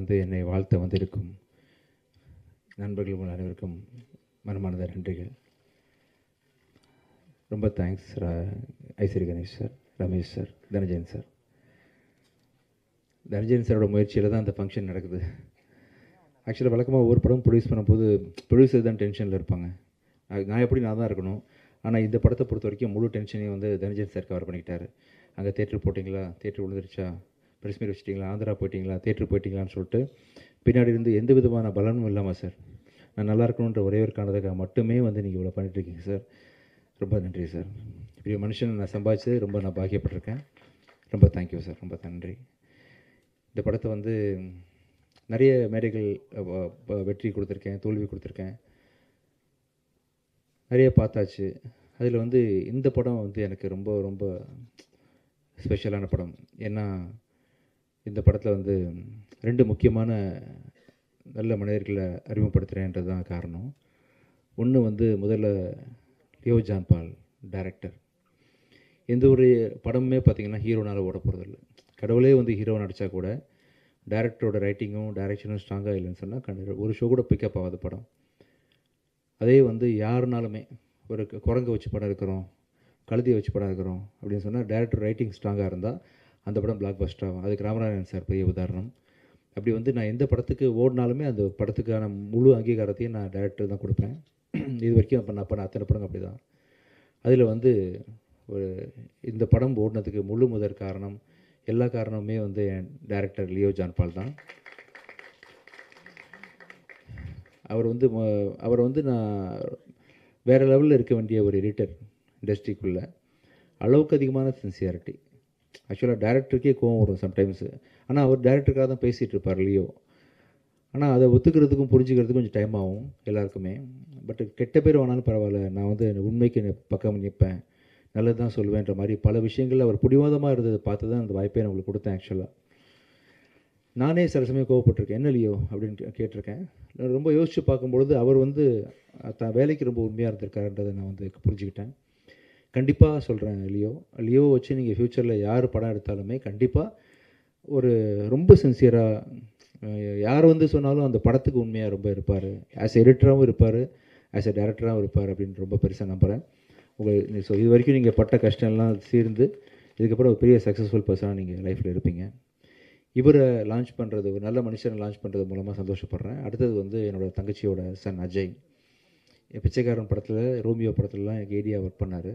வந்து என்னை வாழ்த்த வந்திருக்கும் நண்பர்கள் உங்கள் அனைவருக்கும் மனமார்ந்த நன்றிகள். ரொம்ப thanks Ishari Ganesh sir, Ramesh sir, Dhananjayan sir. Dhananjayan சாரோட முயற்சியில் தான் அந்த ஃபங்க்ஷன் நடக்குது. ஆக்சுவலாக வழக்கமாக ஒவ்வொரு படம் ப்ரொடியூஸ் பண்ணும்போது ப்ரொடியூசர் தான் டென்ஷனில் இருப்பாங்க. நான் தான் இருக்கணும். ஆனால் இந்த படத்தை பொறுத்த வரைக்கும் முழு டென்ஷனையும் வந்து தனஞ்சயன் சார் கவர் பண்ணிக்கிட்டாரு. அங்கே தேட்டர் போட்டிங்களா, தேட்டர் விழுந்துருச்சா, ப்ரெஸ் மீட் வச்சிட்டிங்களா, ஆந்திரா போயிட்டீங்களா, தேட்டர் போயிட்டீங்களான்னு சொல்லிட்டு பின்னாடி இருந்து எந்த விதமான பலனும் இல்லாமல் சார், நான் நல்லா இருக்கணுன்ற ஒரே ஒரு காரணத்துக்காக மட்டுமே வந்து நீங்கள் இவ்வளோ பண்ணிட்டுருக்கீங்க சார். ரொம்ப நன்றி சார். இப்படி மனுஷன் நான் சம்பாதிச்சு ரொம்ப நான் பாக்கியப்பட்டிருக்கேன். ரொம்ப தேங்க்யூ சார், ரொம்ப நன்றி. இந்த படத்தை வந்து நிறைய மேடைகள் வெற்றி கொடுத்துருக்கேன், தோல்வி கொடுத்துருக்கேன், நிறைய பார்த்தாச்சு. அதில் வந்து இந்த படம் வந்து எனக்கு ரொம்ப ரொம்ப ஸ்பெஷலான படம். ஏன்னா இந்த படத்தில் வந்து 2 முக்கியமான நல்ல மனிதர்களை அறிமுகப்படுத்துகிறேன்றது தான் காரணம். ஒன்று வந்து முதல்ல லியோ ஜான் பால் டைரக்டர். எந்த ஒரு படமுமே பார்த்திங்கன்னா ஹீரோனால் ஓட போகிறதில்ல. கடவுளே வந்து ஹீரோ நடித்தா கூட டைரக்டரோட ரைட்டிங்கும் டைரக்ஷனும் ஸ்ட்ராங்காக இல்லைன்னு சொன்னால் ஒரு ஷோ கூட பிக்கப் ஆகாத படம். அதே வந்து யாருனாலுமே ஒரு குரங்கை வச்சு படம் இருக்கிறோம், கழுதியை வச்சு படம் இருக்கிறோம் அப்படின்னு சொன்னால் டைரக்டர் ரைட்டிங் ஸ்ட்ராங்காக இருந்தால் அந்த படம் பிளாக் பஸ்டர் ஆகும். அதுக்கு ராமநாதன் சார் பெரிய உதாரணம். அப்படி வந்து நான் எந்த படத்துக்கு ஓடினாலுமே அந்த படத்துக்கான முழு அங்கீகாரத்தையும் நான் டைரக்டர் தான் கொடுப்பேன். இது வரைக்கும் நான் பண்ண அத்தனை படம் அப்படி தான். அதில் வந்து ஒரு இந்த படம் ஓடினதுக்கு முழு முதற் காரணம், எல்லா காரணமுமே வந்து என் டைரக்டர் லியோ ஜான் பால் தான். அவர் வந்து நான் வேறு லெவலில் இருக்க வேண்டிய ஒரு எடிட்டர் இண்டஸ்ட்ரிக்குள்ளே. அளவுக்கு அதிகமான சின்சியாரிட்டி. ஆக்சுவலாக டைரக்டருக்கே கோவம் வரும் சம்டைம்ஸு. ஆனால் அவர் டைரக்டருக்காக தான் பேசிகிட்டு இருப்பார் லியோ. ஆனால் அதை ஒத்துக்கிறதுக்கும் புரிஞ்சுக்கிறதுக்கும் கொஞ்சம் டைம் ஆகும் எல்லாருக்குமே. பட் கெட்ட பேர் வேணாலும் பரவாயில்ல, நான் வந்து உண்மைக்கு பக்கம் நிற்பேன், நல்லது தான் சொல்லுவேன்ற மாதிரி பல விஷயங்கள் அவர் பிடிவாதமாக இருந்ததை பார்த்து தான் அந்த வாய்ப்பை நான் உங்களுக்கு கொடுத்தேன். ஆக்சுவலாக நானே சில சமயம் கோவப்பட்டிருக்கேன், என்ன லியோ அப்படின்னு கேட்டிருக்கேன். ரொம்ப யோசித்து பார்க்கும்பொழுது அவர் வந்து தான் வேலைக்கு ரொம்ப உண்மையாக இருந்திருக்காருன்றதை நான் வந்து புரிஞ்சுக்கிட்டேன். கண்டிப்பாக சொல்கிறேன், லியோ வச்சு நீங்கள் ஃப்யூச்சரில் யார் படம் எடுத்தாலுமே கண்டிப்பாக ஒரு ரொம்ப சின்சியராக யார் வந்து சொன்னாலும் அந்த படத்துக்கு உண்மையாக ரொம்ப இருப்பார். ஆஸ் எடிட்டராகவும் இருப்பார், ஆஸ் எ டைரக்டராகவும் இருப்பார் அப்படின்னு ரொம்ப பெருசாக நம்புகிறேன். ஸோ இது வரைக்கும் நீங்கள் பட்ட கஷ்டம்லாம் தீர்ந்து இதுக்கப்புறம் ஒரு பெரிய சக்ஸஸ்ஃபுல் பர்சனாக நீங்கள் லைஃப்பில் இருப்பீங்க. இவரை லான்ச் பண்ணுறது, ஒரு நல்ல மனுஷனை லான்ச் பண்ணுறது மூலமாக சந்தோஷப்படுறேன். அடுத்தது வந்து என்னோடய தங்கச்சியோட சன் அஜய். பிச்சைக்காரன் படத்தில், ரோமியோ படத்துலலாம் எனக்கு ஏடியா ஒர்க் பண்ணார்.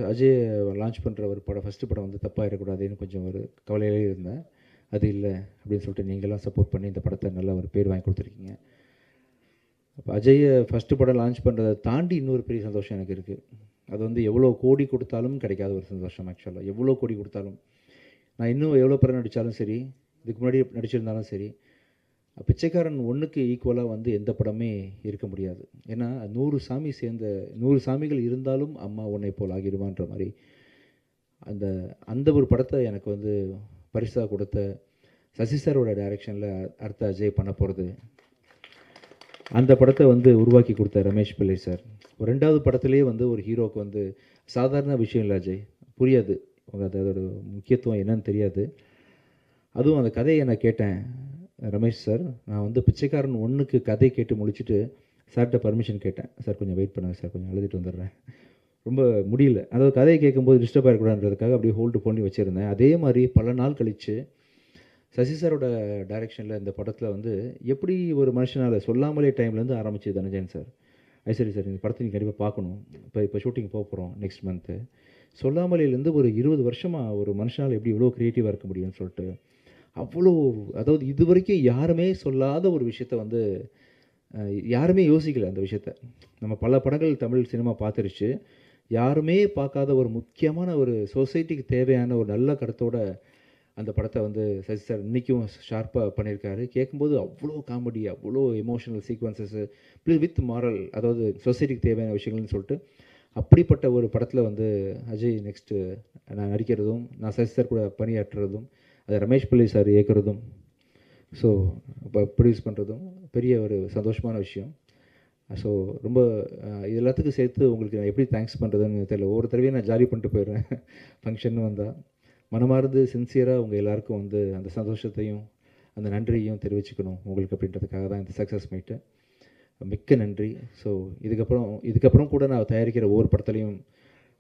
அஜய் லான்ச் பண்ணுற ஒரு படம், ஃபஸ்ட்டு படம் வந்து தப்பாக இருக்கக்கூடாதுன்னு கொஞ்சம் ஒரு கவலையிலே இருந்தேன். அது இல்லை அப்படின்னு சொல்லிட்டு நீங்களாம் சப்போர்ட் பண்ணி இந்த படத்தை நல்ல ஒரு பேர் வாங்கி கொடுத்துருக்கீங்க. அப்போ அஜயை ஃபஸ்ட்டு படம் லான்ச் பண்ணுறதை தாண்டி இன்னொரு பெரிய சந்தோஷம் எனக்கு இருக்குது. அது வந்து எவ்வளோ கோடி கொடுத்தாலும் கிடைக்காத ஒரு சந்தோஷம். ஆக்சுவலாக எவ்வளோ கோடி கொடுத்தாலும், நான் இன்னும் எவ்வளோ படம் நடித்தாலும் சரி, இதுக்கு முன்னாடி நடிச்சிருந்தாலும் சரி, பிச்சைக்காரன் 1க்கு ஈக்குவலாக வந்து எந்த படமே இருக்க முடியாது. ஏன்னா 100 சாமிகள் இருந்தாலும் அம்மா உன்னை போல் ஆகிடுவான்ற மாதிரி அந்த ஒரு படத்தை எனக்கு வந்து பரிசாக கொடுத்த சசி சாரோட டைரக்ஷனில் அடுத்த அஜய் பண்ண போகிறது. அந்த படத்தை வந்து உருவாக்கி கொடுத்த ரமேஷ் பிள்ளை சார். ஒரு 2வது படத்துலேயே வந்து ஒரு ஹீரோவுக்கு வந்து சாதாரண விஷயம் இல்லை அஜய், புரியாது, அதோட முக்கியத்துவம் என்னன்னு தெரியாது. அதுவும் அந்த கதையை நான் கேட்டேன், ரமேஷ் சார் நான் வந்து பிச்சைக்காரன் 1க்கு கதை கேட்டு முடிச்சுட்டு சார்கிட்ட பர்மிஷன் கேட்டேன். சார் கொஞ்சம் வெயிட் பண்ணுங்கள் சார், கொஞ்சம் எழுதிட்டு வந்துடுறேன், ரொம்ப முடியல, அதாவது கதையை கேட்கும்போது டிஸ்டர்ப் ஆகிடக்கூடாதுன்றதுக்காக அப்படியே ஹோல்டு பண்ணி வச்சுருந்தேன். அதே மாதிரி பல நாள் கழித்து சசி சாரோட டைரெக்ஷனில் இந்த படத்தில் வந்து எப்படி ஒரு மனுஷனால் சொல்லாமலே டைம்லேருந்து ஆரம்பிச்சு தனஞ்சயன் சார், ஐஸ்வரி சார் இந்த படத்தை நீங்கள் கண்டிப்பாக பார்க்கணும், இப்போ ஷூட்டிங் போக போகிறோம் நெக்ஸ்ட் மந்த்து, சொல்லாமலேருந்து ஒரு 20 வருஷமாக ஒரு மனுஷனால் எப்படி இவ்வளோ க்ரியேட்டிவாக இருக்க முடியும்னு சொல்லிட்டு அவ்வளோ, அதாவது இது வரைக்கும் யாருமே சொல்லாத ஒரு விஷயத்த வந்து யாருமே யோசிக்கலை. அந்த விஷயத்த நம்ம பல படங்கள் தமிழ் சினிமா பார்த்துருச்சு, யாருமே பார்க்காத ஒரு முக்கியமான ஒரு சொசைட்டிக்கு தேவையான ஒரு நல்ல கருத்தோட அந்த படத்தை வந்து சசி சார் இன்றைக்கும் ஷார்ப்பாக பண்ணியிருக்காரு. கேட்கும்போது அவ்வளோ காமெடி, அவ்வளோ emotional sequences plus with moral, அதாவது சொசைட்டிக்கு தேவையான விஷயங்கள்னு சொல்லிட்டு அப்படிப்பட்ட ஒரு படத்தில் வந்து அஜய் நெக்ஸ்ட்டு நான் நடிக்கிறதும், நான் சசி சார் கூட பணியாற்றுறதும், அதை ரமேஷ் பிள்ளை சார் இயக்குறதும், ஸோ இப்போ ப்ரொடியூஸ் பண்ணுறதும் பெரிய ஒரு சந்தோஷமான விஷயம். ஸோ ரொம்ப இது எல்லாத்துக்கும் சேர்த்து உங்களுக்கு நான் எப்படி தேங்க்ஸ் பண்ணுறதுன்னு தெரியல. ஒவ்வொரு தடவையும் நான் ஜாலி பண்ணிட்டு போயிடுறேன் ஃபங்க்ஷன் வந்தால். மனமார்ந்து சின்சியராக உங்கள் எல்லாருக்கும் வந்து அந்த சந்தோஷத்தையும் அந்த நன்றியையும் தெரிவிச்சுக்கணும் உங்களுக்கு அப்படின்றதுக்காக தான் இந்த சக்ஸஸ் மீட்டு. மிக்க நன்றி. ஸோ இதுக்கப்புறம் கூட நான் தயாரிக்கிற ஒவ்வொரு படத்துலையும்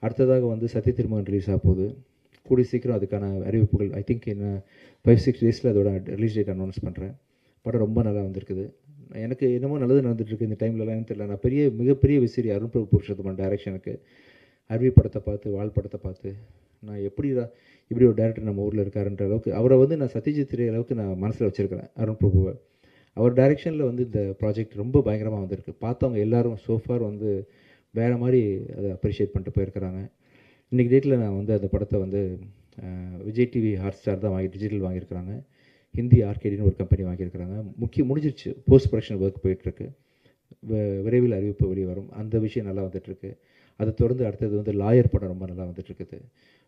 அடுத்ததாக வந்து சத்திய திருமகன் ரிலீஸ் ஆக போகுது. கூடி சீக்கிரம் அதுக்கான அறிவிப்புகள் ஐ திங்க் இன்னும் 5-6 டேஸில் அதோட ரிலீஸ் டேட் அனௌன்ஸ் பண்ணுறேன். படம் ரொம்ப நல்லா வந்திருக்குது. எனக்கு என்னமோ நல்லது நடந்துகிட்ருக்கு இந்த டைம்லலாம் தெரியல. நான் மிகப்பெரிய விசிறி அருண் பிரபு புருஷோத்தமன் டைரக்ஷனுக்கு அருவி படத்தை பார்த்து வால் படத்தை பார்த்து நான் இப்படி ஒரு டேரக்டர் நம்ம ஊரில் இருக்காருன்ற அளவுக்கு அவரை வந்து நான் சத்யஜித் ரே அளவுக்கு நான் மனசில் வச்சுருக்கிறேன் அருண் பிரபுவை. அவர் டைரெக்ஷனில் வந்து இந்த ப்ராஜெக்ட் ரொம்ப பயங்கரமாக வந்திருக்கு. பார்த்தவங்க எல்லோரும் சோஃபார் வந்து வேறு மாதிரி அதை அப்ரிஷியேட் பண்ணிட்டு போயிருக்கிறாங்க. இன்றைக்கி டேட்டில் நான் வந்து அந்த படத்தை வந்து விஜய் டிவி ஹாட்ஸ்டார் தான் டிஜிட்டல் வாங்கியிருக்கிறாங்க. ஹிந்தி ஆர்கேடின்னு ஒரு கம்பெனி வாங்கியிருக்கிறாங்க. முடிஞ்சிருச்சு. போஸ்ட் ப்ரொடக்ஷன் ஒர்க் போயிட்டுருக்கு. விரைவில் அறிவிப்பு வெளியே வரும். அந்த விஷயம் நல்லா வந்துட்டுருக்கு. அதை தொடர்ந்து அடுத்தது வந்து லாயர் படம் ரொம்ப நல்லா வந்துட்டுருக்குது.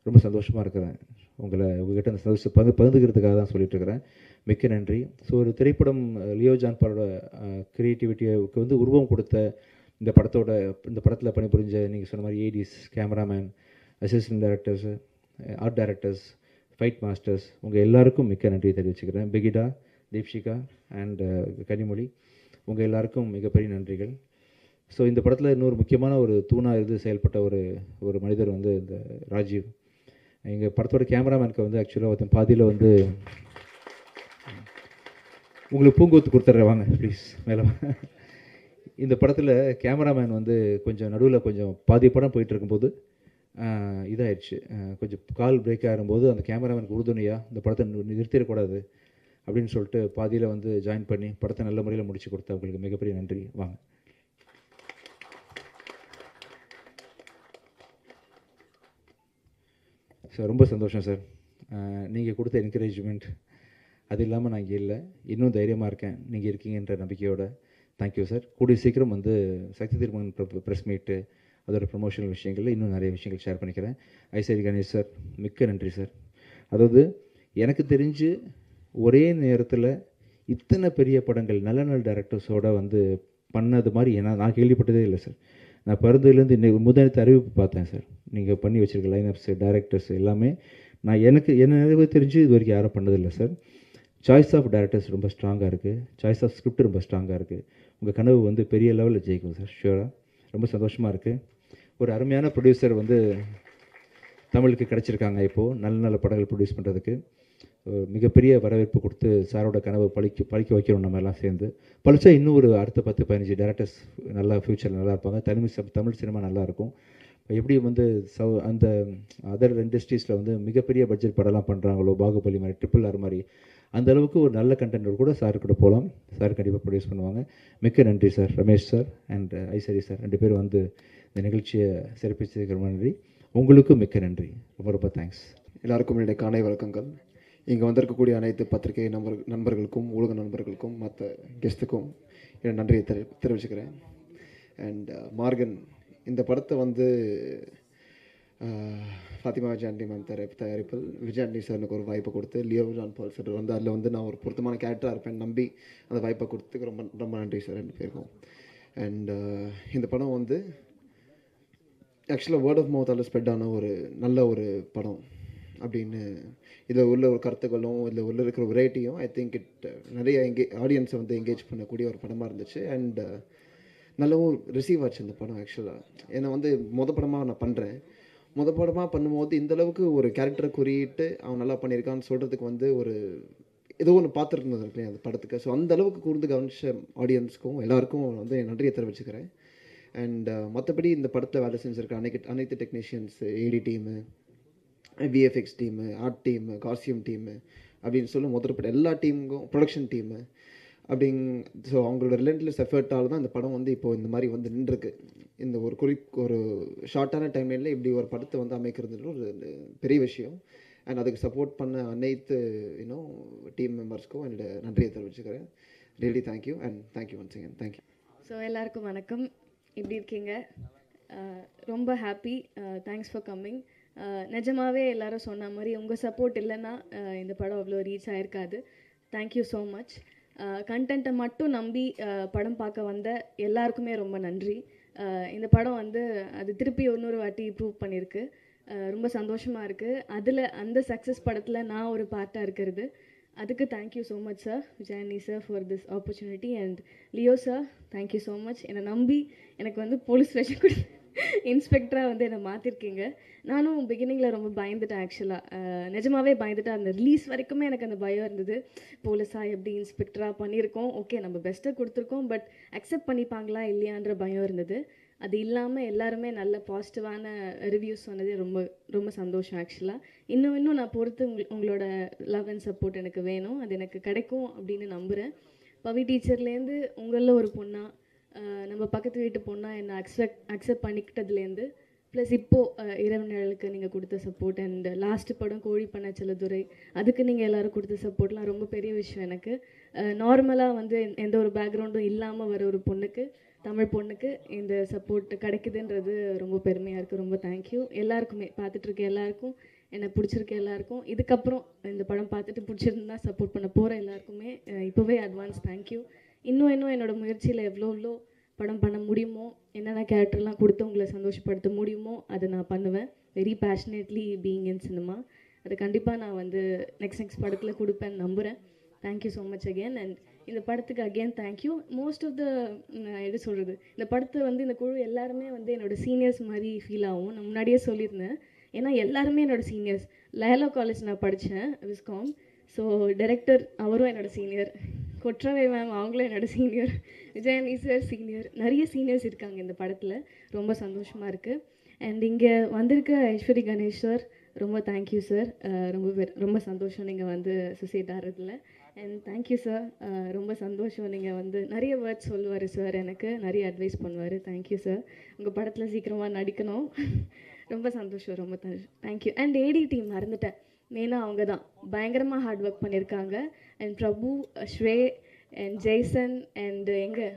ரொம்ப சந்தோஷமாக இருக்கிறேன். உங்கள்கிட்ட அந்த சந்தோஷம் பகிர்ந்துக்கிறதுக்காக தான் சொல்லிட்டுருக்கிறேன். மிக்க நன்றி. ஸோ ஒரு திரைப்படம் லியோ ஜான் பாலோட க்ரியேட்டிவிட்டிக்கு வந்து உருவம் கொடுத்த இந்த படத்தில் பணிபுரிஞ்ச நீங்கள் சொன்ன மாதிரி ADs, cameraman, assistant directors, art directors, fight masters உங்கள் எல்லாருக்கும் மிக்க நன்றி தெரிவிச்சுக்கிறேன். பிகிடா, தீப்ஷிகா அண்ட் கனிமொழி உங்கள் எல்லாருக்கும் மிகப்பெரிய நன்றிகள். ஸோ இந்த படத்தில் இன்னொரு முக்கியமான ஒரு தூணாக செயல்பட்ட ஒரு மனிதர் வந்து இந்த ராஜீவ். எங்கள் படத்தோட கேமராமேனுக்கு வந்து ஆக்சுவலாக ஒருத்தன் பாதியில் வந்து உங்களுக்கு பூங்கொத்து கொடுத்துட்றேன் வாங்க ப்ளீஸ் மேலே. இந்த படத்தில் கேமராமேன் வந்து கொஞ்சம் நடுவில் கொஞ்சம் பாதி படம் போயிட்டு இருக்கும்போது இதாகிடுச்சு. கொஞ்சம் கால் பிரேக் ஆகும்போது அந்த கேமராமேனுக்கு உறுதுணையாக இந்த படத்தை நிறுத்திடக்கூடாது அப்படின்னு சொல்லிட்டு பாதியில் வந்து ஜாயின் பண்ணி படத்தை நல்ல முறையில் முடிச்சு கொடுத்தா அவங்களுக்கு மிகப்பெரிய நன்றி. வாங்க. சார் ரொம்ப சந்தோஷம் சார். நீங்கள் கொடுத்த என்கரேஜ்மெண்ட் அது இல்லாமல் நான் இங்கே இல்லை. இன்னும் தைரியமாக இருக்கேன் நீங்கள் இருக்கீங்கன்ற நம்பிக்கையோட. Thank you sir. கூடிய சீக்கிரம் வந்து சக்தி திருமகன் ப்ரெஸ் மீட்டு அதோட ப்ரொமோஷனல் விஷயங்களில் இன்னும் நிறைய விஷயங்கள் ஷேர் பண்ணிக்கிறேன். ஐசரி கணேஷ் சார் மிக்க நன்றி சார். அதாவது எனக்கு தெரிஞ்சு ஒரே நேரத்தில் இத்தனை பெரிய படங்கள் நல்ல டைரக்டர்ஸோடு வந்து பண்ணது மாதிரி நான் கேள்விப்பட்டதே இல்லை சார். நான் பிறந்ததுலேருந்து இன்னைக்கு முதலத்து அறிவிப்பு பார்த்தேன் சார். நீங்கள் பண்ணி வச்சுருக்க லைனப்ஸு, டைரக்டர்ஸ் எல்லாமே என்ன தெரிஞ்சு இது வரைக்கும் யாரும் பண்ணதில்லை சார். சாய்ஸ் ஆஃப் டைரக்டர்ஸ் ரொம்ப ஸ்ட்ராங்காக இருக்குது. சாய்ஸ் ஆஃப் ஸ்கிரிப்ட் ரொம்ப ஸ்ட்ராங்காக இருக்குது. உங்கள் கனவு வந்து பெரிய லெவலில் ஜெயிக்கும் சார் ஷூராக. ரொம்ப சந்தோஷமாக இருக்குது. ஒரு அருமையான ப்ரொடியூசர் வந்து தமிழுக்கு கிடச்சிருக்காங்க. இப்போது நல்ல படங்கள் ப்ரொடியூஸ் பண்ணுறதுக்கு மிகப்பெரிய வரவேற்பு கொடுத்து சாரோட கனவை பழிக்க வைக்கிறோம். நம்ம எல்லாம் சேர்ந்து பழிச்சா இன்னும் ஒரு அடுத்த 10-15 டேரக்டர்ஸ் நல்லா ஃப்யூச்சரில் நல்லா இருப்பாங்க. தமிழ் சினிமா நல்லாயிருக்கும். எப்படி வந்து அந்த அதர் இண்டஸ்ட்ரீஸில் வந்து மிகப்பெரிய பட்ஜெட் படம்லாம் பண்ணுறாங்களோ, பாகுபலி மாதிரி, RRR மாதிரி, அந்த அளவுக்கு ஒரு நல்ல கண்டென்ட் கூட சார் கூட போகலாம். சார் கண்டிப்பாக ப்ரொடியூஸ் பண்ணுவாங்க. மிக்க நன்றி sir. Ramesh sir and Ishari sir 2 பேரும் வந்து இந்த நிகழ்ச்சியை சிறப்பிச்சதுக்கு ரொம்ப நன்றி. உங்களுக்கும் மிக்க நன்றி. ரொம்ப தேங்க்ஸ். எல்லாருக்கும் என்னுடைய காலை வணக்கங்கள். இங்கே வந்திருக்கக்கூடிய அனைத்து பத்திரிகை நண்பர்களுக்கும், ஊடக நண்பர்களுக்கும், மற்ற கெஸ்ட்டுக்கும் என் நன்றியை தெரிவிச்சுக்கிறேன். அண்ட் மார்கன் இந்த படத்தை வந்து ஃபாத்திமா விஜயாண்டி மேம் தயாரிப்பில் விஜயாண்டி சார் எனக்கு ஒரு வாய்ப்பை கொடுத்து லியோ ஜான் பால் சார் வந்து அதில் வந்து நான் ஒரு பொருத்தமான கேரக்டராக இருப்பேன் நம்பி அந்த வாய்ப்பை கொடுத்துக்கு ரொம்ப ரொம்ப நன்றி சார் 2 பேருக்கும். அண்ட் இந்த படம் வந்து ஆக்சுவலாக வேர்ட் ஆஃப் மவுத்தால் ஸ்ப்ரெட் ஆன ஒரு நல்ல ஒரு படம் அப்படின்னு இதில் உள்ள ஒரு கருத்துக்களும் இதில் உள்ள இருக்கிற வெரைட்டியும் ஐ திங்க் நிறைய ஆடியன்ஸை வந்து என்கேஜ் பண்ணக்கூடிய ஒரு படமாக இருந்துச்சு. அண்ட் நல்லாவும் ரிசீவ் ஆச்சு இந்த படம். ஆக்சுவலாக ஏன்னா வந்து படமாக நான் பண்ணுறேன். படமாக பண்ணும்போது இந்தளவுக்கு ஒரு கேரக்டரை குறியிட்டு அவன் நல்லா பண்ணியிருக்கான்னு சொல்கிறதுக்கு வந்து ஒரு ஏதோ ஒன்று பார்த்துருந்தது இல்லையா அந்த படத்துக்கு. ஸோ அந்த அளவுக்கு கூர்ந்து கவனிச்ச ஆடியன்ஸ்க்கும் எல்லாருக்கும் வந்து என் நன்றியை தெரிவிச்சுக்கிறேன். அண்ட் மற்றபடி இந்த படத்தில் வேலை செஞ்சுருக்க அனைத்து technicians, AD team, VFX team, art team, costume team அப்படின்னு சொல்லி முதற்பட்ட எல்லா டீமுக்கும், ப்ரொடக்ஷன் டீமு ஸோ அவங்களோட ரிலென்ட்லெஸ் எஃபர்ட்டால் தான் இந்த படம் வந்து இப்போது இந்த மாதிரி வந்து நின்றுருக்கு. இந்த ஒரு ஷார்ட்டான டைம்லைனில் இப்படி ஒரு படத்தை வந்து அமைக்கிறது ஒரு பெரிய விஷயம். அண்ட் அதுக்கு சப்போர்ட் பண்ண அனைத்து டீம் மெம்பர்ஸ்க்கும் என்னோட நன்றியை தெரிவிச்சுக்கிறேன். Really thank you and thank you once again. Thank you. So எல்லாருக்கும் வணக்கம். எப்படி இருக்கீங்க? ரொம்ப ஹாப்பி. Thanks for coming. நிஜமாகவே எல்லோரும் சொன்ன மாதிரி உங்கள் சப்போர்ட் இல்லைன்னா இந்த படம் அவ்வளோ ரீச் ஆகிருக்காது. Thank you so much. கண்டென்ட்டை மட்டும் நம்பி படம் பார்க்க வந்த எல்லாருக்குமே ரொம்ப நன்றி. இந்த படம் வந்து அது திருப்பி இன்னொரு வாட்டி ப்ரூவ் பண்ணியிருக்கு. ரொம்ப சந்தோஷமாக இருக்குது. அந்த சக்ஸஸ் படத்தில் நான் ஒரு பார்ட்டாக இருக்கிறது. அதுக்கு thank you so much sir, Vijayani sir, for this opportunity. And Leo sir, thank you so much. என்னை நம்பி எனக்கு வந்து போலீஸ் வேஷம் கூட இன்ஸ்பெக்டராக வந்து என்னை மாற்றிருக்கீங்க. நானும் பிகினிங்கில் ரொம்ப பயந்துட்டேன் ஆக்சுவலாக, நிஜமாவே பயந்துட்டேன். அந்த ரிலீஸ் வரைக்குமே எனக்கு அந்த பயம் இருந்தது. போலீஸாக எப்படி இன்ஸ்பெக்டராக பண்ணியிருக்கோம், ஓகே நம்ம பெஸ்ட்டாக கொடுத்துருக்கோம், பட் அக்செப்ட் பண்ணிப்பாங்களா இல்லையான்ற பயம் இருந்தது. அது இல்லாமல் எல்லாருமே நல்ல பாசிட்டிவான ரிவ்யூஸ் சொன்னதே ரொம்ப ரொம்ப சந்தோஷம் ஆக்சுவலாக. இன்னும் நான் பொறுத்து உங்களோட லவ் அண்ட் சப்போர்ட் எனக்கு வேணும், அது எனக்கு கிடைக்கும் அப்படின்னு நம்புகிறேன். பவி டீச்சர்லேருந்து உங்களில் ஒரு பொண்ணாக, நம்ம பக்கத்து வீட்டு பொண்ணாக என்னை அக்செப்ட் பண்ணிக்கிட்டதுலேருந்து, ப்ளஸ் இப்போது இரவு நிழலுக்கு நீங்கள் கொடுத்த சப்போர்ட், அண்ட் லாஸ்ட்டு படம் கோழி பண்ண செல்லதுரை, அதுக்கு நீங்கள் எல்லோரும் கொடுத்த சப்போர்ட்லாம் ரொம்ப பெரிய விஷயம் எனக்கு. நார்மலாக வந்து எந்த ஒரு பேக்ரவுண்டும் இல்லாமல் வர ஒரு பொண்ணுக்கு, தமிழ் பொண்ணுக்கு இந்த சப்போர்ட் கிடைக்குதுன்றது ரொம்ப பெருமையாக இருக்குது. ரொம்ப தேங்க்யூ எல்லாருக்குமே, பார்த்துட்ருக்க எல்லாருக்கும், என்னை பிடிச்சிருக்க எல்லாருக்கும், இதுக்கப்புறம் இந்த படம் பார்த்துட்டு பிடிச்சிருந்தா சப்போர்ட் பண்ண போகிற எல்லாருக்குமே இப்போவே அட்வான்ஸ் தேங்க்யூ. இன்னும் என்னோடய முயற்சியில் எவ்வளோ படம் பண்ண முடியுமோ, என்னென்ன கேரக்டர்லாம் கொடுத்து உங்களை சந்தோஷப்படுத்த முடியுமோ அதை நான் பண்ணுவேன். Very passionately being in cinema. அது கண்டிப்பாக நான் வந்து நெக்ஸ்ட் படத்தில் கொடுப்பேன்னு நம்புகிறேன். Thank you so much again. And இந்த படத்துக்கு again thank you. Most of the எப்படி சொல்கிறது, இந்த படத்தை வந்து இந்த குழு எல்லாருமே வந்து என்னோடய சீனியர்ஸ் மாதிரி ஃபீல் ஆகும். நான் முன்னாடியே சொல்லியிருந்தேன், ஏன்னா எல்லாருமே என்னோடய சீனியர்ஸ். லயலா காலேஜ் நான் படித்தேன், விஸ்காம். ஸோ டைரக்டர் அவரும் என்னோடய சீனியர், கொற்றவை மேம் அவங்களும் என்னோடய சீனியர், விஜயானி சார் சீனியர், நிறைய சீனியர்ஸ் இருக்காங்க இந்த படத்தில். ரொம்ப சந்தோஷமாக இருக்குது. அண்ட் இங்கே வந்திருக்க ஐஸ்வரி கணேஷ் சார், ரொம்ப தேங்க்யூ சார். ரொம்ப சந்தோஷம் நீங்கள் வந்து அசோசியேட் ஆகிறதுல. அண்ட் தேங்க்யூ சார், ரொம்ப சந்தோஷம். நீங்கள் வந்து நிறைய வேர்ட்ஸ் சொல்லுவார் சார், எனக்கு நிறைய அட்வைஸ் பண்ணுவார். Thank you sir. உங்கள் படத்தில் சீக்கிரமாக நடிக்கணும். ரொம்ப சந்தோஷம், ரொம்ப தேங்க்யூ. அண்ட் ஏடி டீம் மறந்துட்டேன், மெயினாக அவங்க தான் பயங்கரமாக ஹார்ட் ஒர்க் பண்ணியிருக்காங்க. அண்ட் பிரபு, ஸ்ரே அண்ட் ஜெய்சன் அண்ட் எங்கே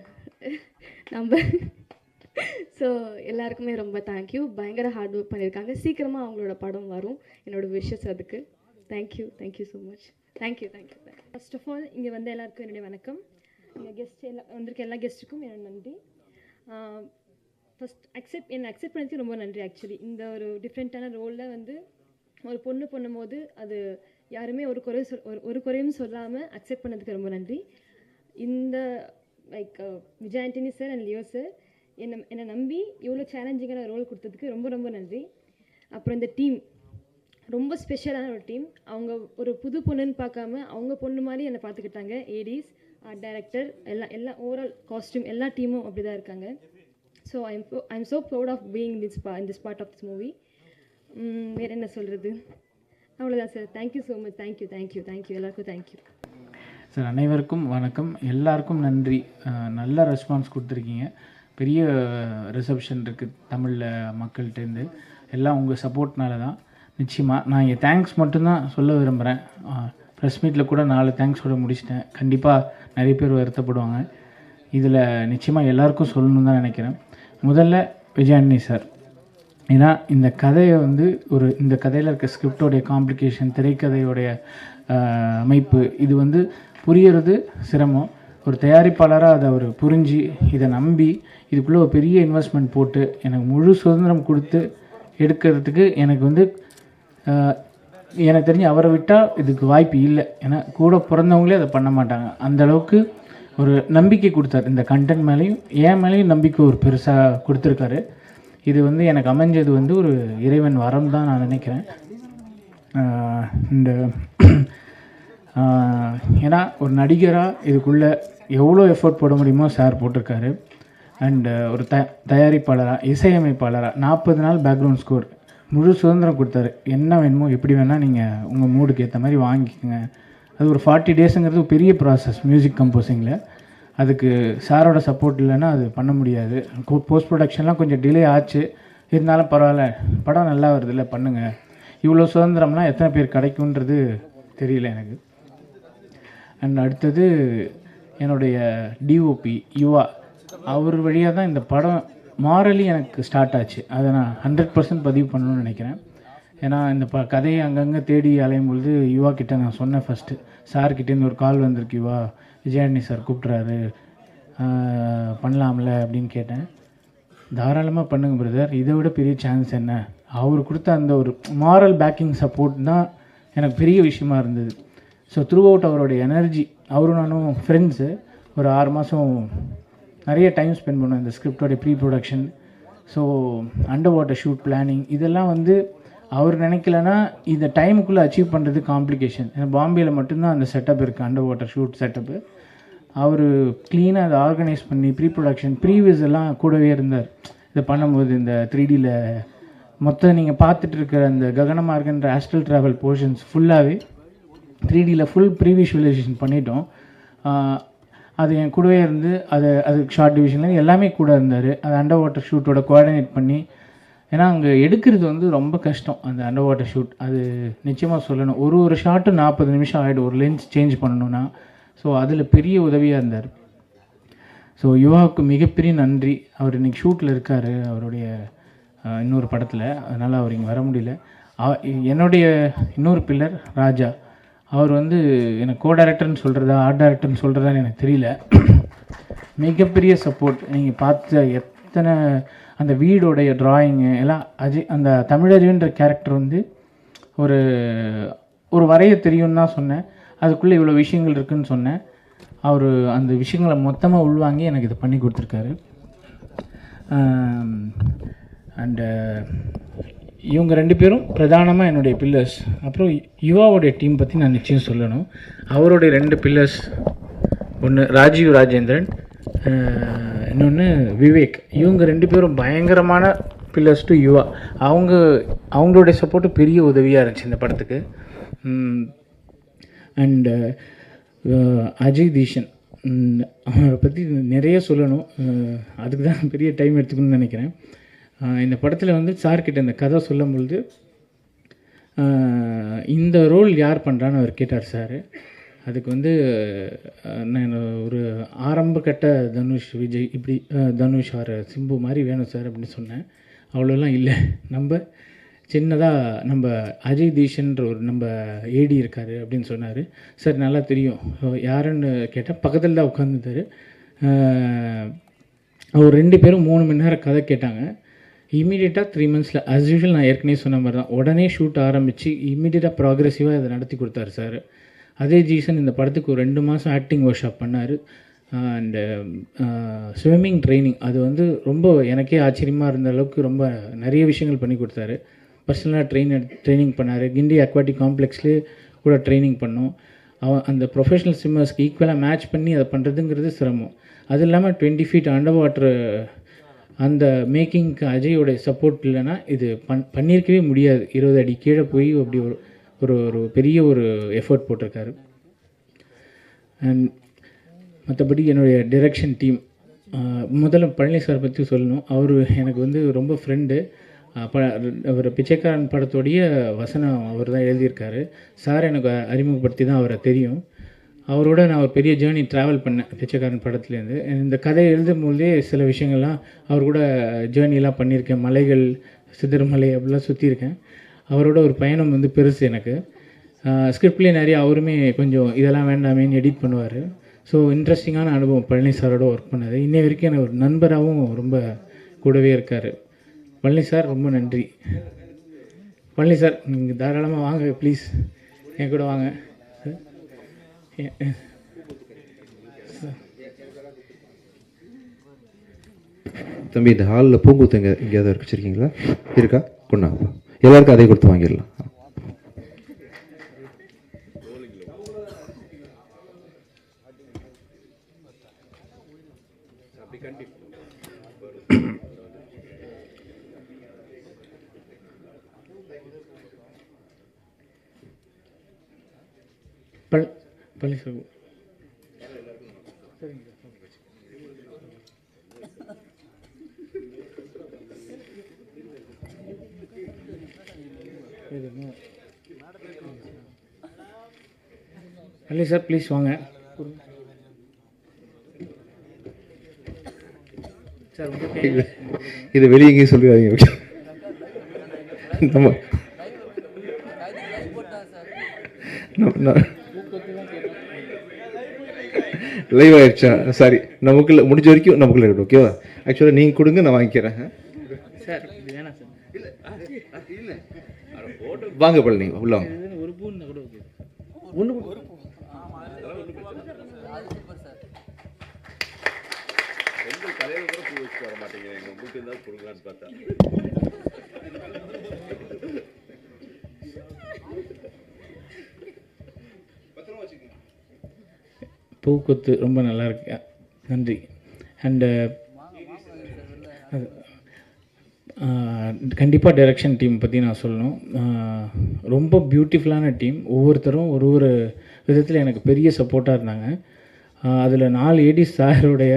நம்ம ஸோ எல்லாருக்குமே ரொம்ப தேங்க்யூ. பயங்கர ஹார்ட் ஒர்க் பண்ணியிருக்காங்க. சீக்கிரமாக அவங்களோட படம் வரும், என்னோடய விஷஸ் அதுக்கு. Thank you so much. Thank you. First of all இங்கே வந்து எல்லாருக்கும் என்னுடைய வணக்கம். இங்கே கெஸ்ட் வந்திருக்க எல்லா கெஸ்ட்டுக்கும் என்னோட நன்றி. ஃபஸ்ட் என்னை அக்செப்ட் பண்ணதுக்கு ரொம்ப நன்றி. ஆக்சுவலி இந்த ஒரு டிஃப்ரெண்ட்டான ரோலில் வந்து ஒரு பொண்ணு பண்ணும்போது அது யாருமே ஒரு குறையும் சொல்லாமல் அக்செப்ட் பண்ணதுக்கு ரொம்ப நன்றி. இந்த like Vijay Antony sir and Leo sir என்னை நம்பி இவ்வளோ சேலஞ்சிங்கான ரோல் கொடுத்ததுக்கு ரொம்ப ரொம்ப நன்றி. அப்புறம் இந்த டீம் ரொம்ப ஸ்பெஷலான ஒரு டீம். அவங்க ஒரு புது பொண்ணுன்னு பார்க்காம அவங்க பொண்ணு மாதிரி என்னை பார்த்துக்கிட்டாங்க. ஏடிஸ், ஆர்ட் டைரக்டர், எல்லாம் ஓவரால் காஸ்டியூம் எல்லா டீமும் அப்படி தான் இருக்காங்க. So I'm so proud of being in this part of this movie. வேறு என்ன சொல்கிறது, அவ்வளோதான் sir. Thank you so much. Thank you எல்லாருக்கும் தேங்க்யூ சார். அனைவருக்கும் வணக்கம், எல்லாருக்கும் நன்றி. நல்ல ரெஸ்பான்ஸ் கொடுத்துருக்கீங்க, பெரிய ரிசப்ஷன் இருக்குது தமிழில் மக்கள்கிட்டேருந்து. எல்லாம் உங்கள் சப்போர்ட்னால தான். நிச்சயமாக நான் இங்கே தேங்க்ஸ் மட்டும்தான் சொல்ல விரும்புகிறேன். ப்ரெஸ் மீட்டில் கூட 4 தேங்க்ஸோடு முடிச்சிட்டேன். கண்டிப்பாக நிறைய பேர் வருத்தப்படுவாங்க. இதில் நிச்சயமாக எல்லாருக்கும் சொல்லணும்னு தான் நினைக்கிறேன். முதல்ல விஜயானி சார், ஏன்னா இந்த கதையை வந்து இந்த கதையில் இருக்க ஸ்கிரிப்டோடைய காம்ப்ளிகேஷன், திரைக்கதையோடைய அமைப்பு, இது வந்து புரியறது சிரமம். ஒரு தயாரிப்பாளராக அதை அவர் புரிஞ்சு இதை நம்பி இதுக்குள்ளே ஒரு பெரிய இன்வெஸ்ட்மெண்ட் போட்டு எனக்கு முழு சுதந்திரம் கொடுத்து எடுக்கிறதுக்கு எனக்கு வந்து எனக்கு தெரிஞ்சு அவரை விட்டால் இதுக்கு வாய்ப்பு இல்லை. ஏன்னா கூட பிறந்தவங்களே அதை பண்ண மாட்டாங்க. அந்தளவுக்கு ஒரு நம்பிக்கை கொடுத்தாரு. இந்த கண்டென்ட் மேலேயும் என் மேலேயும் நம்பிக்கை ஒரு பெருசாக கொடுத்துருக்காரு. இது வந்து எனக்கு அமைஞ்சது வந்து ஒரு இறைவன் வரம் தான் நான் நினைக்கிறேன். இந்த ஏன்னா ஒரு நடிகராக இதுக்குள்ளே எவ்வளோ எஃபோர்ட் போட முடியுமோ சார் போட்டிருக்காரு. அண்டு ஒரு தயாரிப்பாளராக, இசையமைப்பாளராக 40 நாள் பேக்ரவுண்ட் ஸ்கோர் முழு சுதந்திரம் கொடுத்தாரு. என்ன வேணுமோ எப்படி வேணால் நீங்கள் உங்கள் மூடுக்கு ஏற்ற மாதிரி வாங்கிக்கோங்க. அது ஒரு 40 டேஸுங்கிறது ஒரு பெரிய ப்ராசஸ் மியூசிக் கம்போசிங்கில். அதுக்கு சாரோட சப்போர்ட் இல்லைன்னா அது பண்ண முடியாது. போஸ்ட் ப்ரொடக்ஷன்லாம் கொஞ்சம் டிலே ஆச்சு, இருந்தாலும் பரவாயில்ல, படம் நல்லா வருதுல்ல, பண்ணுங்கள். இவ்வளோ சுதந்திரம்லாம் எத்தனை பேர் கிடைக்குன்றது தெரியல எனக்கு. அண்ட் அடுத்தது என்னுடைய டிஓபி யுவா, அவர் வழியாக தான் இந்த படம் மாரலி எனக்கு ஸ்டார்ட் ஆச்சு. அதை நான் 100% பதிவு பண்ணணும்னு நினைக்கிறேன். ஏன்னா இந்த கதையை அங்கங்கே தேடி அலையும் பொழுது யுவா கிட்டே நான் சொன்னேன். ஃபஸ்ட்டு சார்கிட்டேருந்து ஒரு கால் வந்திருக்கு, யுவா விஜயானி சார் கூப்பிட்றாரு பண்ணலாம்ல அப்படின்னு கேட்டேன். தாராளமாக பண்ணுங்கள் பிரதர், இதை விட பெரிய சான்ஸ் என்ன. அவர் கொடுத்த அந்த ஒரு மாரல் பேக்கிங் சப்போர்ட் தான் எனக்கு பெரிய விஷயமா இருந்தது. ஸோ த்ரூ அவுட் அவருடைய எனர்ஜி, அவரும் நானும் ஃப்ரெண்ட்ஸு. ஒரு 6 மாதம் நிறைய டைம் ஸ்பெண்ட் பண்ணோம் இந்த ஸ்கிரிப்டோடைய pre production. So under water shoot planning இதெல்லாம் வந்து அவர் நினைக்கலன்னா இந்த டைமுக்குள்ளே அச்சீவ் பண்ணுறது காம்ப்ளிகேஷன். ஏன்னா பாம்பேயில் மட்டும்தான் அந்த செட்டப் இருக்குது, அண்டர் வாட்டர் ஷூட் செட்டப்பு. அவர் க்ளீனாக அதை ஆர்கனைஸ் பண்ணி ப்ரீ ப்ரொடக்ஷன் ப்ரீவியஸ் எல்லாம் கூடவே இருந்தார். இதை பண்ணும்போது இந்த 3Dயில் மொத்தம் நீங்கள் பார்த்துட்டு இருக்கிற அந்த ககனமார்கன்ற ஆஸ்ட்ரல் ட்ராவல் போர்ஷன்ஸ் ஃபுல்லாகவே 3Dயில் ஃபுல் ப்ரீ விஷுவலைசேஷன் பண்ணிட்டோம். அது என் கூடவே இருந்து அதுக்கு ஷார்ட் டிவிஷன்லேருந்து எல்லாமே கூட இருந்தார். அது அண்டர் வாட்டர் ஷூட்டோட கோஆர்டினேட் பண்ணி, ஏன்னா அங்கே எடுக்கிறது வந்து ரொம்ப கஷ்டம் அந்த அண்டர் வாட்டர் ஷூட். அது நிச்சயமாக சொல்லணும், ஒரு ஷாட்டு 40 நிமிஷம் ஆகிடும் ஒரு லென்ஸ் சேஞ்ச் பண்ணணுன்னா. ஸோ அதில் பெரிய உதவியாக இருந்தார். ஸோ யுவாவுக்கு மிகப்பெரிய நன்றி. அவர் இன்றைக்கி ஷூட்டில் இருக்கார் அவருடைய இன்னொரு படத்தில், அதனால் அவர் இங்கே வர முடியல. என்னுடைய இன்னொரு பில்லர் ராஜா, அவர் வந்து எனக்கு கோ டைரக்டர்னு சொல்கிறதா ஆர்ட் டைரக்டர்னு சொல்கிறதான்னு எனக்கு தெரியல. மிகப்பெரிய சப்போர்ட். நீங்கள் பார்த்த எத்தனை அந்த வீடோடைய ட்ராயிங்கு எல்லாம் அந்த தமிழறிவுன்ற கேரக்டர் வந்து ஒரு வரைய தெரியும்னு தான் சொன்னேன். அதுக்குள்ளே இவ்வளோ விஷயங்கள் இருக்குதுன்னு சொன்னேன். அவர் அந்த விஷயங்களை மொத்தமாக உள்வாங்கி எனக்கு இதை பண்ணி கொடுத்துருக்காரு. அண்டு இவங்க 2 பேரும் பிரதானமாக என்னுடைய பில்லர்ஸ். அப்புறம் யுவாவுடைய டீம் பற்றி நான் நிச்சயம் சொல்லணும். அவருடைய 2 பில்லர்ஸ், ஒன்று ராஜீவ் ராஜேந்திரன், இன்னொன்று விவேக். இவங்க 2 பேரும் பயங்கரமான பில்லர்ஸ் டு யுவா. அவங்களுடைய சப்போர்ட்டு பெரிய உதவியாக இருந்துச்சு இந்த படத்துக்கு. அண்டு அஜய் தீஷன், அவரை பற்றி நிறைய சொல்லணும், அதுக்கு தான் பெரிய டைம் எடுத்துக்கணும்னு நினைக்கிறேன். இந்த படத்தில் வந்து சார்கிட்ட இந்த கதை சொல்லும் பொழுது இந்த ரோல் யார் பண்ணுறான்னு அவர் கேட்டார் சார். அதுக்கு வந்து நான் ஒரு ஆரம்ப கட்ட தனுஷ், விஜய், இப்படி தனுஷ் ஆர் சிம்பு மாதிரி வேணும் சார் அப்படின்னு சொன்னேன். அவ்வளோலாம் இல்லை, நம்ம சின்னதாக நம்ம அஜய் தீஷன்ற ஒரு நம்ம ஏடி இருக்கார் அப்படின்னு சொன்னார். சார் நல்லா தெரியும் யாருன்னு கேட்டால் பக்கத்தில் தான் உட்காந்துருந்தார். அவர் 2 பேரும் 3 மணி நேரம் கதை கேட்டாங்க. இமீடியட்டாக 3 மந்த்ஸில் ஆஸ் யூஷுவல் நான் ஏற்கனவே சொன்ன மாதிரி தான் உடனே ஷூட் ஆரம்பித்து இமீடியட்டாக ப்ராக்ரெசிவாக இதை நடத்தி கொடுத்தாரு சார். அதே ஜீசன் இந்த படத்துக்கு ஒரு 2 மாதம் ஆக்டிங் ஒர்க் ஷாப் பண்ணார். அண்டு ஸ்விம்மிங் ட்ரைனிங், அது வந்து ரொம்ப எனக்கே ஆச்சரியமாக இருந்த அளவுக்கு ரொம்ப நிறைய விஷயங்கள் பண்ணி கொடுத்தாரு. பர்சனலாக ட்ரைனிங் பண்ணார். கிண்டி அக்வாட்டிக் காம்ப்ளெக்ஸ்லேயே கூட ட்ரைனிங் பண்ணோம். அந்த ப்ரொஃபஷனல் ஸ்விம்மர்ஸ்க்கு ஈக்குவலாக மேட்ச் பண்ணி அதை பண்ணுறதுங்கிறது சிரமம். அது இல்லாமல் 20 ஃபீட் அண்டர் வாட்ரு அந்த மேக்கிங்க்கு அஜயோடைய சப்போர்ட் இல்லைன்னா இது பண்ணியிருக்கவே முடியாது. 20 அடி கீழே போய் அப்படி ஒரு பெரிய ஒரு எஃபர்ட் போட்டிருக்காரு. அண்ட் மற்றபடி என்னுடைய டைரக்ஷன் டீம், முதல்ல பழனி சார் பற்றி சொல்லணும். அவர் எனக்கு வந்து ரொம்ப ஃப்ரெண்டு. அவர் பிச்சைக்காரன் படத்தோடைய வசனம் அவர் தான் எழுதியிருக்காரு. சார் எனக்கு அறிமுகப்படுத்தி தான் அவரை தெரியும். அவரோட நான் ஒரு பெரிய ஜேர்னி ட்ராவல் பண்ணேன் பிச்சைக்காரன் படத்துலேருந்து. இந்த கதையை எழுதும் போதே சில விஷயங்கள்லாம் அவர் கூட ஜேர்னிலாம் பண்ணியிருக்கேன். மலைகள், சிதறுமலை அப்படிலாம் சுற்றியிருக்கேன். அவரோட ஒரு பயணம் வந்து பெருசு எனக்கு. ஸ்கிரிப்ட்லேயே நிறைய அவருமே கொஞ்சம் இதெல்லாம் வேண்டாமேன்னு எடிட் பண்ணுவார். ஸோ இன்ட்ரெஸ்டிங்கான அனுபவம் பழனி சாரோட ஒர்க் பண்ணது. இன்னை வரைக்கும் எனக்கு ஒரு நண்பராகவும் ரொம்ப கூடவே இருக்கார். பழனி சார் ரொம்ப நன்றி. பழனி சார் நீங்கள் தாராளமாக வாங்க ப்ளீஸ், என் கூட வாங்க. தம்பி, இந்த ஹாலில் பூங்குத்து எங்கேயாவது வச்சுருக்கீங்களா? இருக்கா? கொண்டா, எல்லாருக்கும் அதை கொடுத்து வாங்கிடலாம். Palani sir Palani sir please வாங்க சார். இது வெளியே எங்கேயும் சொல்லிடாதீங்க. லைவ் ஆயிடுச்சா? சாரி, நமக்குள்ள முடிஞ்ச வரைக்கும் நமக்குள்ள இருக்கட்டும். ஓகேவா? ஆக்சுவலாக நீங்கள் கொடுங்க, நான் வாங்கிக்கிறேன் சார். இது வேணாம் சார். வாங்க பழனி, உள்ள வாங்க. ஒரு பூ கூட ஓகே. ஒன்று தலையில் கூட பூ வச்சுட்டு வர மாட்டேங்கிறேன், எங்கள் உங்களுக்கு இருந்தால் கொடுங்களான்னு பார்த்தா. பூக்கொத்து ரொம்ப நல்லா இருக்கு, நன்றி. அண்டு கண்டிப்பாக டைரக்ஷன் டீம் பற்றி நான் சொல்லணும். ரொம்ப பியூட்டிஃபுல்லான டீம், ஒவ்வொருத்தரும் ஒரு ஒரு விதத்தில் எனக்கு பெரிய சப்போர்ட்டாக இருந்தாங்க. அதில் 4 ஏடிஸ் சாருடைய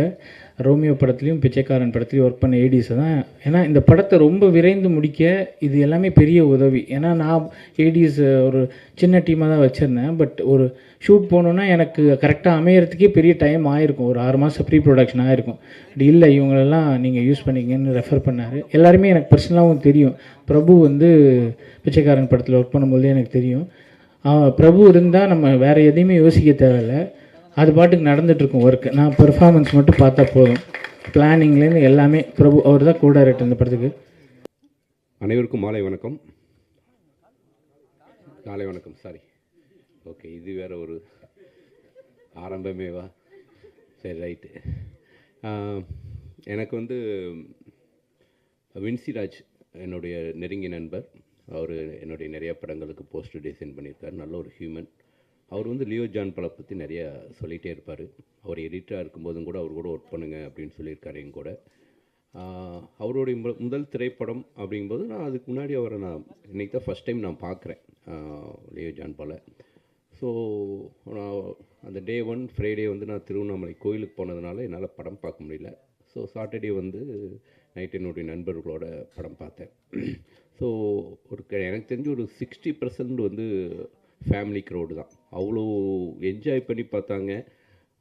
ரோமியோ படத்துலையும் பிச்சைக்காரன் படத்துலையும் ஒர்க் பண்ண ஏடிஸை தான். ஏன்னா இந்த படத்தை ரொம்ப விரைந்து முடிக்க இது எல்லாமே பெரிய உதவி. ஏன்னா நான் ஏடிஸ் ஒரு சின்ன டீமாக தான் வச்சுருந்தேன். பட் ஒரு ஷூட் போகணுன்னா எனக்கு கரெக்டாக அமையறதுக்கே பெரிய டைம் ஆகிருக்கும், ஒரு 6 மாதம் ப்ரீ ப்ரொடக்ஷன் ஆகிருக்கும். அப்படி இல்லை, இவங்களெல்லாம் நீங்கள் யூஸ் பண்ணிங்கன்னு ரெஃபர் பண்ணார். எல்லாருமே எனக்கு பர்சனலாகவும் தெரியும். பிரபு வந்து பிச்சைக்காரன் படத்தில் ஒர்க் பண்ணும்போதே எனக்கு தெரியும். பிரபு இருந்தால் நம்ம வேறு எதையுமே யோசிக்க தேவையில்லை, அது பாட்டுக்கு நடந்துகிட்ருக்கும் ஒர்க்கு. நான் பெர்ஃபார்மன்ஸ் மட்டும் பார்த்தா போதும். பிளானிங்லேருந்து எல்லாமே பிரபு அவர் தான் கூட டைரக்டர் இந்த படத்துக்கு. அனைவருக்கும் மாலை வணக்கம். காலை வணக்கம், சாரி. ஓகே, இது வேறு ஒரு ஆரம்பமேவா? சரி, ரைட்டு. எனக்கு வந்து வின்சிராஜ் என்னுடைய நெருங்கிய நண்பர். அவர் என்னுடைய நிறையா படங்களுக்கு போஸ்டர் டிசைன் பண்ணியிருக்கார். நல்ல ஒரு ஹியூமன். அவர் வந்து லியோ ஜான் படம் பற்றி நிறையா சொல்லிகிட்டே இருப்பார். அவர் எடிட்டராக இருக்கும்போதும் கூட அவர் கூட ஒர்க் பண்ணுங்க அப்படின்னு சொல்லியிருக்காரு என் கூட. அவருடைய முதல் திரைப்படம் அப்படிங்கும்போது நான் அதுக்கு முன்னாடி அவரை நான் இன்றைக்கி தான் ஃபஸ்ட் டைம் நான் பார்க்குறேன் லியோ ஜான் போல். ஸோ நான் அந்த டே 1 ஃப்ரைடே வந்து நான் திருவண்ணாமலை கோயிலுக்கு போனதுனால என்னால் படம் பார்க்க முடியல. ஸோ சாட்டர்டே வந்து நைட் என்னுடைய நண்பர்களோட படம் பார்த்தேன். ஸோ எனக்கு தெரிஞ்சு ஒரு 60% வந்து ஃபேமிலி க்ரௌடு தான். அவ்வளோ என்ஜாய் பண்ணி பார்த்தாங்க.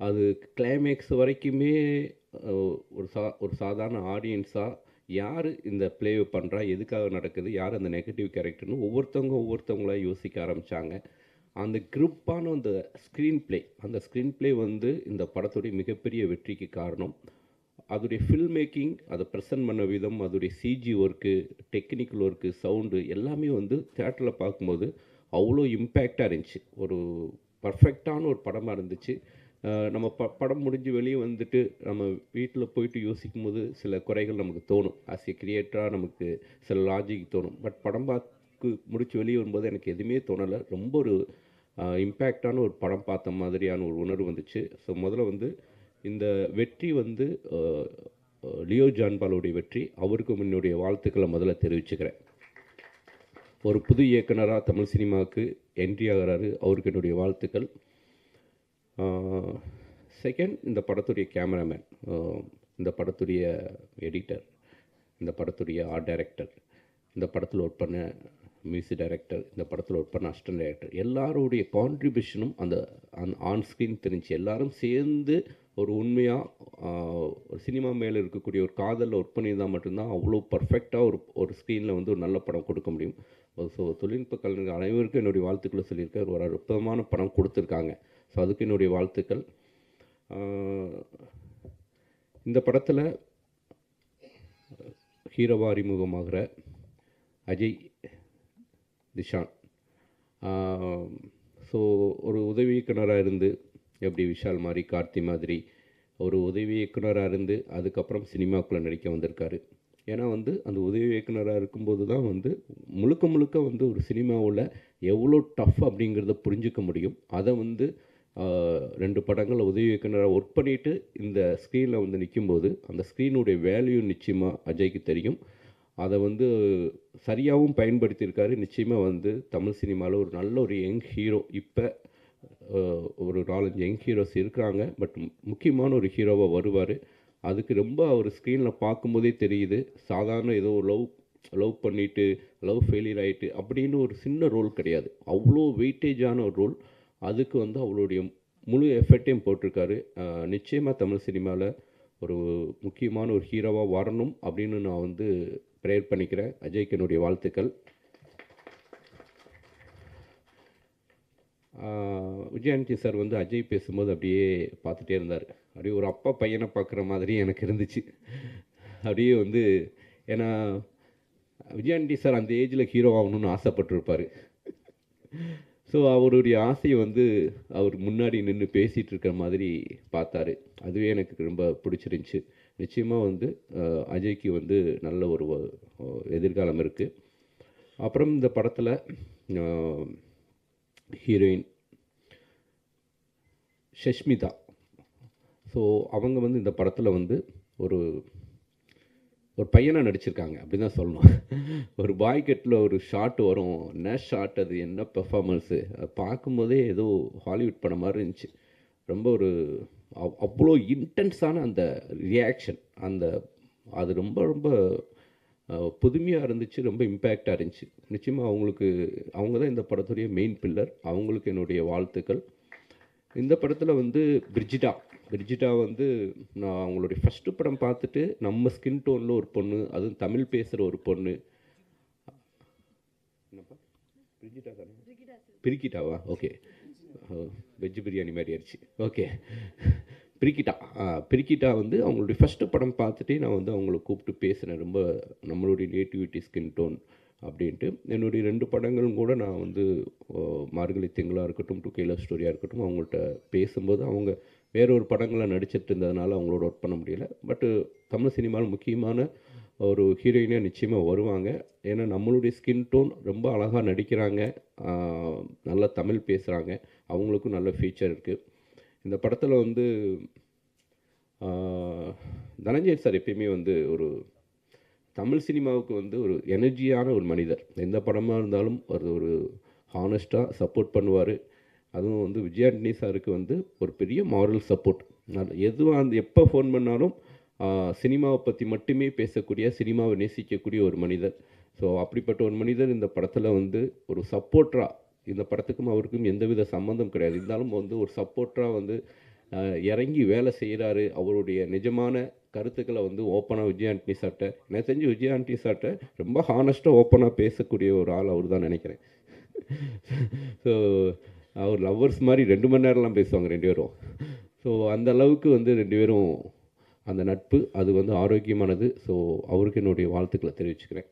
அது கிளைமேக்ஸ் வரைக்குமே ஒரு சாதாரண ஆடியன்ஸாக யார் இந்த ப்ளேவை பண்ணுறா, எதுக்காக நடக்குது, யார் அந்த நெகட்டிவ் கேரக்டர்னு ஒவ்வொருத்தவங்களா யோசிக்க ஆரம்பித்தாங்க. அந்த கிரிப்பான அந்த ஸ்க்ரீன் ப்ளே வந்து இந்த படத்துடைய மிகப்பெரிய வெற்றிக்கு காரணம். அதோடைய ஃபில்ம் மேக்கிங், அதை ப்ரெசன்ட் பண்ண விதம், அதோடைய CG work, technical work, sound எல்லாமே வந்து தியேட்டரில் பார்க்கும்போது அவ்வளோ இம்பேக்டாக இருந்துச்சு. ஒரு பர்ஃபெக்டான ஒரு படமாக இருந்துச்சு. நம்ம படம் முடிஞ்சு வெளியே வந்துட்டு நம்ம வீட்டில் போயிட்டு யோசிக்கும் போது சில குறைகள் நமக்கு தோணும். ஆஸ் ஏ கிரியேட்டராக நமக்கு சில லாஜிக் தோணும். பட் படம் பார்த்து முடித்து வெளியே வரும்போது எனக்கு எதுவுமே தோணலை. ரொம்ப ஒரு இம்பேக்டான ஒரு படம் பார்த்த மாதிரியான ஒரு உணர்வு வந்துச்சு. ஸோ முதல்ல வந்து இந்த வெற்றி வந்து லியோ ஜான் பாலுடைய வெற்றி. அவருக்கு என்னுடைய வாழ்த்துக்களை முதல்ல தெரிவிச்சுக்கிறேன். ஒரு புது இயக்குனராக தமிழ் சினிமாவுக்கு என்ட்ரி ஆகிறாரு, அவருக்கு என்னுடைய வாழ்த்துக்கள். செகண்ட், இந்த படத்துடைய கேமராமேன், இந்த படத்துடைய எடிட்டர், இந்த படத்துடைய ஆர்ட் டைரக்டர், இந்த படத்தில் ஒர்க் பண்ண மியூசிக் டைரக்டர், இந்த படத்தில் ஒர்க் பண்ண அசிஸ்டன்ட் டைரக்டர், எல்லாருடைய கான்ட்ரிபியூஷனும் அந்த ஆன் ஸ்க்ரீன் தெரிஞ்சு எல்லாரும் சேர்ந்து ஒரு உண்மையாக ஒரு சினிமா மேலே இருக்கக்கூடிய ஒரு காதலில் ஒர்க் பண்ணியிருந்தால் மட்டும்தான் அவ்வளோ பர்ஃபெக்டாக ஒரு ஸ்க்ரீனில் வந்து ஒரு நல்ல படம் கொடுக்க முடியும். ஸோ தொழில்நுட்ப கலைஞர்கள் அனைவருக்கும் என்னுடைய வாழ்த்துக்களை சொல்லியிருக்கார். ஒரு அற்புதமான படம் கொடுத்துருக்காங்க. ஸோ அதுக்கு என்னுடைய வாழ்த்துக்கள். இந்த படத்தில் ஹீரோவாக அறிமுகமாகிற அஜய் திஷான், ஸோ ஒரு உதவி இயக்குனராக இருந்து எப்படி விஷால் மாதிரி, கார்த்தி மாதிரி ஒரு உதவி இயக்குனராக இருந்து அதுக்கப்புறம் சினிமாக்குள்ளே நடிக்க வந்திருக்காரு. ஏன்னா வந்து அந்த உதவி இயக்குனராக இருக்கும்போது தான் வந்து முழுக்க வந்து ஒரு சினிமாவில் எவ்வளோ டஃப் அப்படிங்கிறத புரிஞ்சிக்க முடியும். அதை வந்து 2 படங்களில் உதவி இயக்குனராக ஒர்க் பண்ணிவிட்டு இந்த ஸ்க்ரீனில் வந்து நிற்கும்போது அந்த ஸ்க்ரீனுடைய வேல்யூ நிச்சயமாக அஜய்க்கு தெரியும். அதை வந்து சரியாகவும் பயன்படுத்தியிருக்காரு. நிச்சயமாக வந்து தமிழ் சினிமாவில் ஒரு நல்ல ஒரு யங் ஹீரோ, இப்போ ஒரு 4-5 யங் ஹீரோஸ் இருக்கிறாங்க. பட் முக்கியமான ஒரு ஹீரோவாக வருவார். அதுக்கு ரொம்ப அவர் ஸ்க்ரீனில் பார்க்கும்போதே தெரியுது. சாதாரண ஏதோ லவ் பண்ணிவிட்டு லவ் ஃபெயிலியர் ஆகிட்டு அப்படின்னு ஒரு சின்ன ரோல் கிடையாது. அவ்வளோ வெயிட்டேஜான ஒரு ரோல். அதுக்கு வந்து அவளுடைய முழு எஃபர்ட்டையும் போட்டிருக்காரு. நிச்சயமாக தமிழ் சினிமாவில் ஒரு முக்கியமான ஒரு ஹீரோவாக வரணும் அப்படின்னு நான் வந்து ப்ரேயர் பண்ணிக்கிறேன். அஜய்க்கு என்னுடைய வாழ்த்துக்கள். விஜயானந்தி சார் வந்து அஜய் பேசும்போது அப்படியே பார்த்துட்டே இருந்தார். அப்படியே ஒரு அப்பா பையனை பார்க்குற மாதிரி எனக்கு இருந்துச்சு. அப்படியே வந்து ஏன்னா விஜயானந்தி சார் அந்த ஏஜில் ஹீரோ ஆகணும்னு ஆசைப்பட்டிருப்பார். ஸோ அவருடைய ஆசையை வந்து அவர் முன்னாடி நின்று பேசிகிட்டு இருக்கிற மாதிரி பார்த்தாரு. அதுவே எனக்கு ரொம்ப பிடிச்சிருந்துச்சி. நிச்சயமாக வந்து அஜய்க்கு வந்து நல்ல ஒரு எதிர்காலம் இருக்குது. அப்புறம் இந்த படத்தில் ஹீரோயின் ஷஷ்மிதா. ஸோ அவங்க வந்து இந்த படத்தில் வந்து ஒரு பையனாக நடிச்சிருக்காங்க அப்படி தான் சொல்லணும். ஒரு பாய்கட்டில் ஒரு ஷாட் வரும், என்ன ஷாட் அது, என்ன பெர்ஃபார்மன்ஸு, அது பார்க்கும்போதே ஏதோ ஹாலிவுட் படம் மாதிரி இருந்துச்சு. ரொம்ப ஒரு அவ்வளோ இன்டென்ஸான அந்த ரியாக்ஷன், அது ரொம்ப ரொம்ப புதுமையாக இருந்துச்சு, ரொம்ப இம்பேக்டாக இருந்துச்சு. நிச்சயமாக அவங்க தான் இந்த படத்துடைய மெயின் பில்லர். அவங்களுக்கு என்னுடைய வாழ்த்துக்கள். இந்த படத்தில் வந்து பிரிஜிட்டா வந்து நான் அவங்களுடைய ஃபஸ்ட்டு படம் பார்த்துட்டு, நம்ம ஸ்கின் டோனில் ஒரு பொண்ணு, அதுவும் தமிழ் பேசுகிற ஒரு பொண்ணு. என்னப்பா பிரிஜிட்டா தானே? பிரிக்கிட்டாவா? ஓகே, வெஜ் பிரியாணி மாதிரி ஆயிடுச்சு. ஓகே, பிரிக்கிட்டா வந்து அவங்களுடைய ஃபஸ்ட்டு படம் பார்த்துட்டே நான் வந்து அவங்கள கூப்பிட்டு பேசினேன். ரொம்ப நம்மளுடைய நேட்டிவிட்டி ஸ்கின் டோன் அப்படின்ட்டு. என்னுடைய 2 படங்களும் கூட நான் வந்து மார்கழி திங்களாக இருக்கட்டும், டு கேலர் ஸ்டோரியாக இருக்கட்டும், அவங்கள்ட்ட பேசும்போது அவங்க வேற ஒரு படங்களில் நடிச்சிட்டு இருந்ததுனால அவங்களோட ஒர்க் பண்ண முடியல. பட்டு தமிழ் சினிமாவில் முக்கியமான ஒரு ஹீரோயினாக நிச்சயமாக வருவாங்க. ஏன்னா நம்மளுடைய ஸ்கின் டோன், ரொம்ப அழகாக நடிக்கிறாங்க, நல்லா தமிழ் பேசுகிறாங்க, அவங்களுக்கும் நல்ல ஃபீச்சர் இருக்குது. இந்த படத்தில் வந்து தனஞ்சய் சார் எப்பயுமே வந்து ஒரு தமிழ் சினிமாவுக்கு வந்து ஒரு எனர்ஜியான ஒரு மனிதர். எந்த படமாக இருந்தாலும் ஒரு ஹானஸ்ட்டாக சப்போர்ட் பண்ணுவார். அதுவும் வந்து விஜயாண்டனி சாருக்கு வந்து ஒரு பெரிய மாரல் சப்போர்ட். எதுவாக எப்போ ஃபோன் பண்ணாலும் சினிமாவை பற்றி மட்டுமே பேசக்கூடிய, சினிமாவை நேசிக்கக்கூடிய ஒரு மனிதர். ஸோ அப்படிப்பட்ட ஒரு மனிதர் இந்த படத்தில் வந்து ஒரு சப்போர்ட்டராக, இந்த படத்துக்கும் அவருக்கும் எந்தவித சம்மந்தம் கிடையாது, இருந்தாலும் வந்து ஒரு சப்போர்ட்டராக வந்து இறங்கி வேலை செய்கிறாரு. அவருடைய நிஜமான கருத்துக்களை வந்து ஓப்பனாக விஜயாண்டனி சார்ட்ட, எனக்கு தெரிஞ்சு விஜயாண்டனி சார்ட்ட ரொம்ப ஹானஸ்ட்டாக ஓப்பனாக பேசக்கூடிய ஒரு ஆள் அவர் தான் நினைக்கிறேன். ஸோ அவர் லவ்வர்ஸ் மாதிரி 2 மணி நேரம்லாம் பேசுவாங்க 2 பேரும். ஸோ அந்த அளவுக்கு வந்து 2 பேரும் அந்த நட்பு அது வந்து ஆரோக்கியமானது. ஸோ அவருக்கு என்னுடைய வாழ்த்துக்களை தெரிவிச்சுக்கிறேன்.